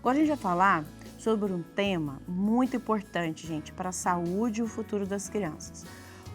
Agora a gente vai falar sobre um tema muito importante, gente, para a saúde e o futuro das crianças.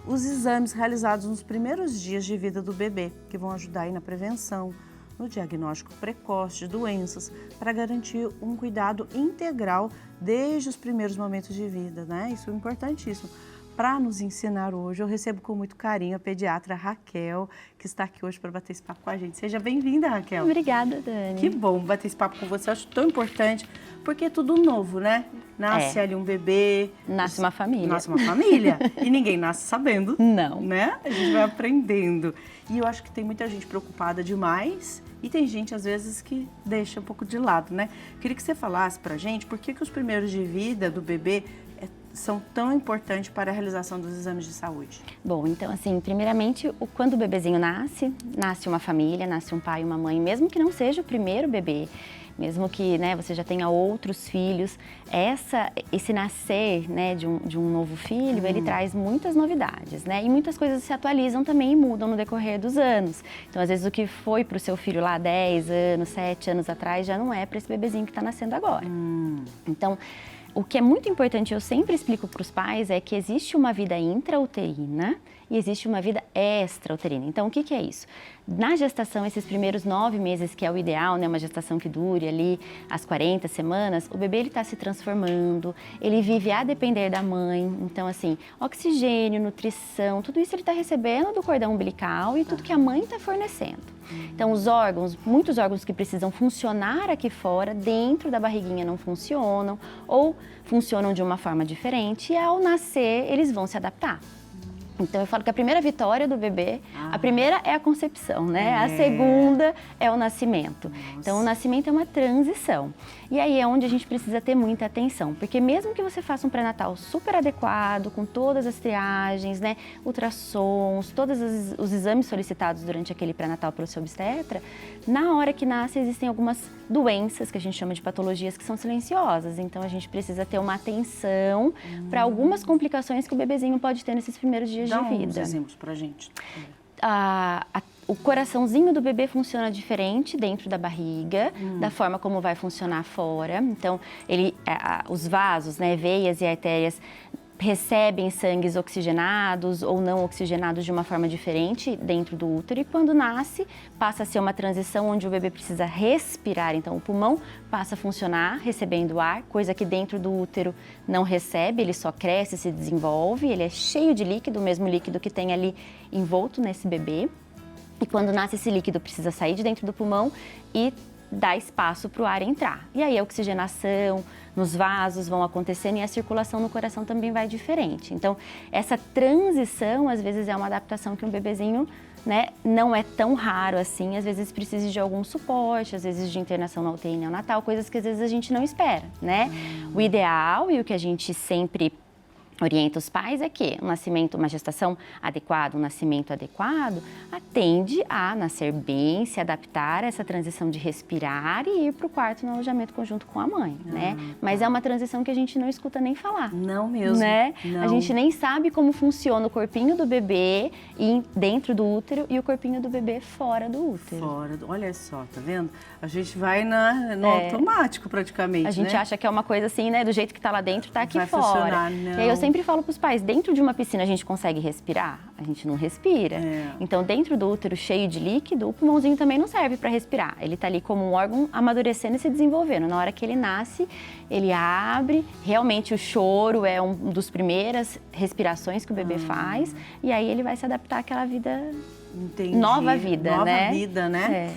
Os exames realizados nos primeiros dias de vida do bebê, que vão ajudar aí na prevenção, no diagnóstico precoce de doenças, para garantir um cuidado integral desde os primeiros momentos de vida, né? Isso é importantíssimo. Para nos ensinar hoje, eu recebo com muito carinho a pediatra Raquel, que está aqui hoje para bater esse papo com a gente. Seja bem-vinda, Raquel. Obrigada, Dani. Que bom bater esse papo com você, eu acho tão importante, porque é tudo novo, né? Nasce ali um bebê. Nasce uma família. Nasce uma família. E ninguém nasce sabendo. Não. Né? A gente vai aprendendo. E eu acho que tem muita gente preocupada demais e tem gente, às vezes, que deixa um pouco de lado, né? Queria que você falasse pra gente por que os primeiros de vida do bebê são tão importantes para a realização dos exames de saúde. Bom, então assim, primeiramente, quando o bebezinho nasce uma família, nasce um pai e uma mãe, mesmo que não seja o primeiro bebê, mesmo que você já tenha outros filhos, esse nascer de um novo filho, ele traz muitas novidades, né? E muitas coisas se atualizam também e mudam no decorrer dos anos. Então, às vezes, o que foi para o seu filho lá 10 anos, 7 anos atrás, já não é para esse bebezinho que está nascendo agora. Então, o que é muito importante, eu sempre explico para os pais, é que existe uma vida intrauterina e existe uma vida extrauterina. Então, o que é isso? Na gestação, esses primeiros 9 meses, que é o ideal, né, uma gestação que dure ali as 40 semanas, o bebê está se transformando, ele vive a depender da mãe. Então, assim, oxigênio, nutrição, tudo isso ele está recebendo do cordão umbilical e tudo que a mãe está fornecendo. Então, os órgãos, muitos órgãos que precisam funcionar aqui fora, dentro da barriguinha não funcionam ou funcionam de uma forma diferente e ao nascer eles vão se adaptar. Então, eu falo que a primeira vitória do bebê, a primeira é a concepção, né? A segunda é o nascimento. Então, o nascimento é uma transição. E aí é onde a gente precisa ter muita atenção, porque mesmo que você faça um pré-natal super adequado, com todas as triagens, né? Ultrassons, todos os exames solicitados durante aquele pré-natal pelo seu obstetra, na hora que nasce existem algumas doenças que a gente chama de patologias que são silenciosas. Então, a gente precisa ter uma atenção para algumas complicações que o bebezinho pode ter nesses primeiros dias Dá de vida. uns exemplos pra gente. O coraçãozinho do bebê funciona diferente dentro da barriga, da forma como vai funcionar fora. Então, os vasos, né, veias e artérias recebem sangues oxigenados ou não oxigenados de uma forma diferente dentro do útero e quando nasce passa a ser uma transição onde o bebê precisa respirar, então o pulmão passa a funcionar recebendo ar, coisa que dentro do útero não recebe, ele só cresce, se desenvolve, ele é cheio de líquido, o mesmo líquido que tem ali envolto nesse bebê e quando nasce esse líquido precisa sair de dentro do pulmão e dar espaço para o ar entrar. E aí a oxigenação nos vasos vão acontecendo e a circulação no coração também vai diferente. Então, essa transição, às vezes, é uma adaptação que um bebezinho, né, não é tão raro assim. Às vezes precisa de algum suporte, às vezes de internação na UTI neonatal, coisas que às vezes a gente não espera, né? O ideal e o que a gente sempre orienta os pais é que uma gestação adequada, um nascimento adequado, atende a nascer bem, se adaptar a essa transição de respirar e ir para o quarto no alojamento conjunto com a mãe, né? Mas é uma transição que a gente não escuta nem falar. Não mesmo. Né? Não. A gente nem sabe como funciona o corpinho do bebê dentro do útero e o corpinho do bebê fora do útero. Olha só, tá vendo? A gente vai no automático praticamente, A gente acha que é uma coisa assim, né? Do jeito que tá lá dentro, tá aqui vai fora. Funcionar, não. E aí eu sempre falo para os pais, dentro de uma piscina a gente consegue respirar? A gente não respira. Então, dentro do útero cheio de líquido, o pulmãozinho também não serve para respirar. Ele tá ali como um órgão amadurecendo e se desenvolvendo. Na hora que ele nasce, ele abre. Realmente o choro é um dos primeiras respirações que o bebê faz. E aí ele vai se adaptar àquela vida... Entendi. Nova vida, né? Nova vida, né?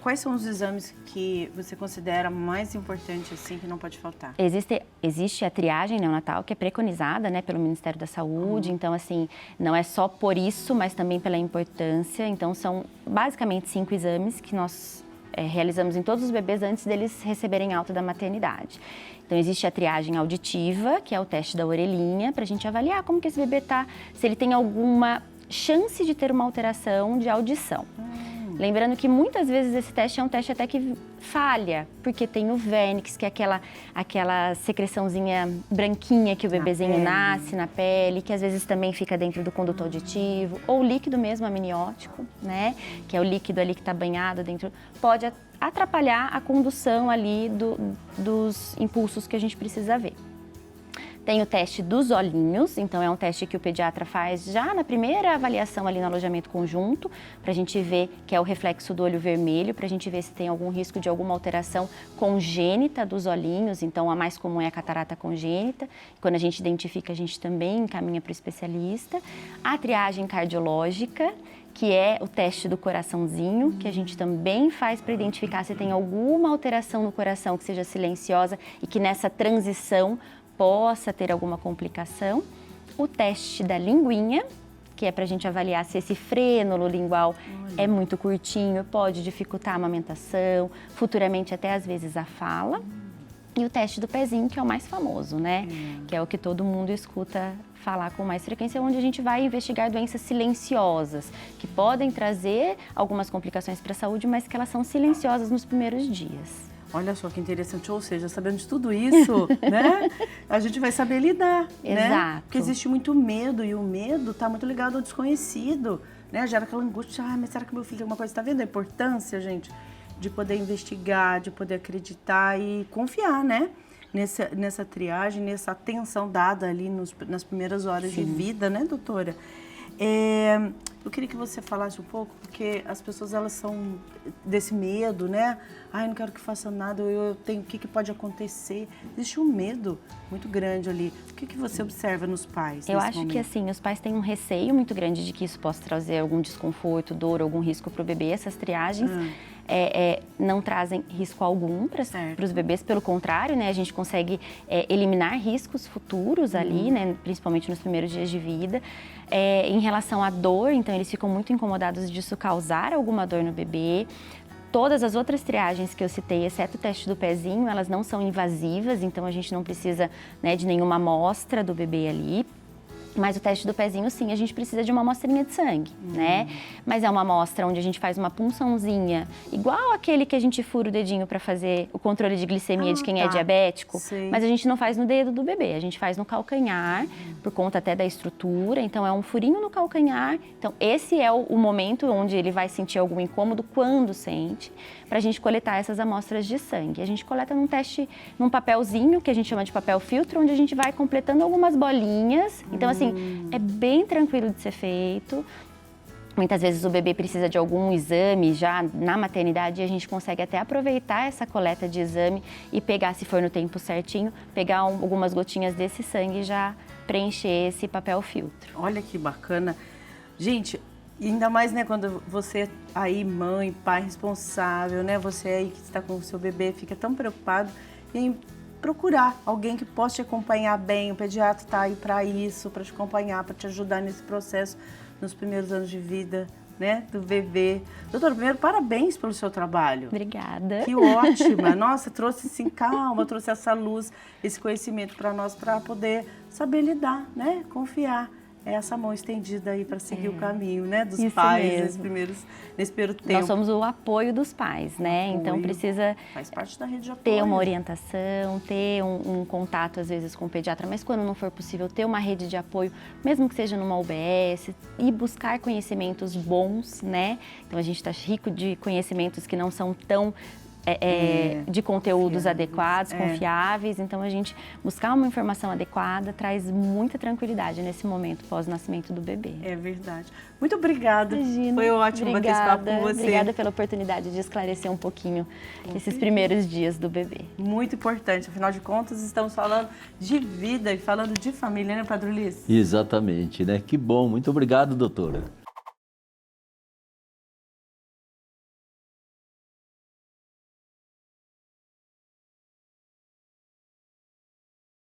Quais são os exames que você considera mais importantes, assim, que não pode faltar? Existe a triagem neonatal, que é preconizada, né, pelo Ministério da Saúde. Então, assim, não é só por isso, mas também pela importância. Então, são basicamente 5 exames que nós realizamos em todos os bebês antes deles receberem alta da maternidade. Então, existe a triagem auditiva, que é o teste da orelhinha, para a gente avaliar como que esse bebê está, se ele tem alguma chance de ter uma alteração de audição. Lembrando que muitas vezes esse teste é um teste até que falha, porque tem o vernix, que é aquela secreçãozinha branquinha que o bebezinho nasce na pele, que às vezes também fica dentro do conduto auditivo, ou o líquido mesmo amniótico, né? Que é o líquido ali que está banhado dentro, pode atrapalhar a condução ali dos impulsos que a gente precisa ver. Tem o teste dos olhinhos, então é um teste que o pediatra faz já na primeira avaliação ali no alojamento conjunto, para a gente ver que é o reflexo do olho vermelho, para a gente ver se tem algum risco de alguma alteração congênita dos olhinhos, então a mais comum é a catarata congênita. Quando a gente identifica, a gente também encaminha para o especialista. A triagem cardiológica, que é o teste do coraçãozinho, que a gente também faz para identificar se tem alguma alteração no coração que seja silenciosa e que nessa transição possa ter alguma complicação. O teste da linguinha, que é para a gente avaliar se esse frênulo lingual é muito curtinho, pode dificultar a amamentação, futuramente até às vezes a fala. E o teste do pezinho, que é o mais famoso, né? Que é o que todo mundo escuta falar com mais frequência, onde a gente vai investigar doenças silenciosas, que podem trazer algumas complicações para a saúde, mas que elas são silenciosas nos primeiros dias. Olha só que interessante, ou seja, sabendo de tudo isso, né, a gente vai saber lidar, Exato. Né? Porque existe muito medo e o medo está muito ligado ao desconhecido, né? Gera aquela angústia, mas será que meu filho tem alguma coisa? Está vendo a importância, gente, de poder investigar, de poder acreditar e confiar, né? Nessa triagem, nessa atenção dada ali nas primeiras horas de vida, né, doutora? Eu queria que você falasse um pouco, porque as pessoas, elas são desse medo, né? Ai, não quero que faça nada, o que pode acontecer? Existe um medo muito grande ali. O que você observa nos pais? Eu acho que assim, os pais têm um receio muito grande de que isso possa trazer algum desconforto, dor, algum risco para o bebê. Essas triagens não trazem risco algum para os bebês, pelo contrário, né? A gente consegue eliminar riscos futuros ali, né? Principalmente nos primeiros dias de vida. Em relação à dor, então eles ficam muito incomodados disso causar alguma dor no bebê. Todas as outras triagens que eu citei, exceto o teste do pezinho, elas não são invasivas, então a gente não precisa, né, de nenhuma amostra do bebê ali. Mas o teste do pezinho, sim, a gente precisa de uma amostrinha de sangue, né? Mas é uma amostra onde a gente faz uma punçãozinha, igual aquele que a gente fura o dedinho para fazer o controle de glicemia de quem é diabético. Sim. Mas a gente não faz no dedo do bebê, a gente faz no calcanhar, por conta até da estrutura. Então, é um furinho no calcanhar. Então, esse é o momento onde ele vai sentir algum incômodo, quando sente, para a gente coletar essas amostras de sangue. A gente coleta num teste, num papelzinho, que a gente chama de papel filtro, onde a gente vai completando algumas bolinhas. Então, assim, é bem tranquilo de ser feito. Muitas vezes o bebê precisa de algum exame já na maternidade e a gente consegue até aproveitar essa coleta de exame e pegar, se for no tempo certinho, pegar algumas gotinhas desse sangue e já preencher esse papel filtro. Olha que bacana. Gente, ainda mais, né, quando você aí, mãe, pai responsável, né, você aí que está com o seu bebê, fica tão preocupado em procurar alguém que possa te acompanhar bem. O pediatra está aí para isso, para te acompanhar, para te ajudar nesse processo nos primeiros anos de vida, né, do bebê. Doutora, primeiro, parabéns pelo seu trabalho. Obrigada. Que ótima. Nossa, trouxe assim calma, trouxe essa luz, esse conhecimento para nós, para poder saber lidar, né, confiar. Essa mão estendida aí para seguir o caminho, né, dos pais nesse primeiro tempo. Nós somos o apoio dos pais, né? Então precisa faz parte da rede de apoio. Ter uma orientação, ter um contato às vezes com o pediatra, mas quando não for possível, ter uma rede de apoio, mesmo que seja numa UBS, e buscar conhecimentos bons, né? Então a gente está rico de conhecimentos que não são tão de conteúdos adequados, confiáveis. Então, a gente buscar uma informação adequada traz muita tranquilidade nesse momento pós-nascimento do bebê. É verdade. Muito obrigada. Imagina. Foi ótimo bater esse papo com você. Obrigada pela oportunidade de esclarecer um pouquinho esses primeiros dias do bebê. Muito importante. Afinal de contas, estamos falando de vida e falando de família, né, Padre Ulisses? Exatamente, né? Que bom. Muito obrigado, doutora.